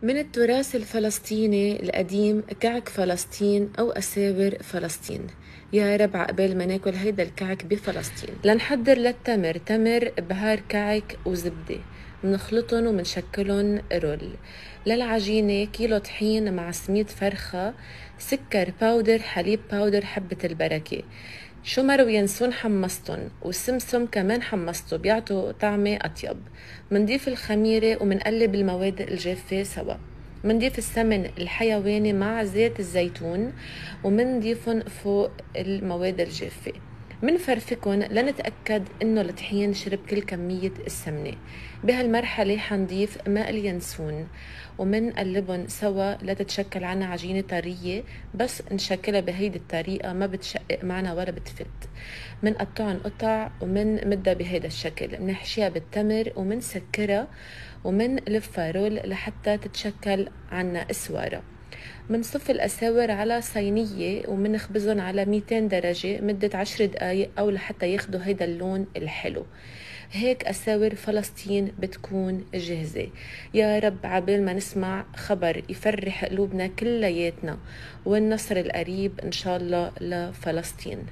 من التراث الفلسطيني القديم كعك فلسطين أو أساور فلسطين. يا رب عقبال ما ناكل هيدا الكعك بفلسطين. لنحضر للتمر تمر بهار كعك وزبدة، منخلطن ومنشكلن رول. للعجينة كيلو طحين مع سميد فرخة، سكر باودر، حليب باودر، حبة البركة، شمر وينسون حمصتن، والسمسم كمان حمصته بيعطوا طعمة أطيب. منضيف الخميرة ومنقلب المواد الجافة سوا. منضيف السمن الحيواني مع زيت الزيتون ومنضيفن فوق المواد الجافة. منفرفكن لنتأكد إنه الطحين شرب كل كمية السمنة. بهالمرحلة حنضيف ماء اليانسون ومنقلبن سوا لتتشكل عنا عجينة طرية، بس نشكلها بهيدي الطريقة ما بتشقق معنا ولا بتفت. منقطعن قطع ومنمدها بهيدا الشكل، منحشيها بالتمر ومنسكرها ومنلفها رول لحتى تتشكل عنا اسوارة. منصف الأساور على صينية ومنخبزن على 200 درجة مدة 10 دقايق أو لحتى ياخدوا هيدا اللون الحلو. هيك أساور فلسطين بتكون جاهزة. يا رب عبال ما نسمع خبر يفرح قلوبنا كلياتنا، والنصر القريب إن شاء الله لفلسطين.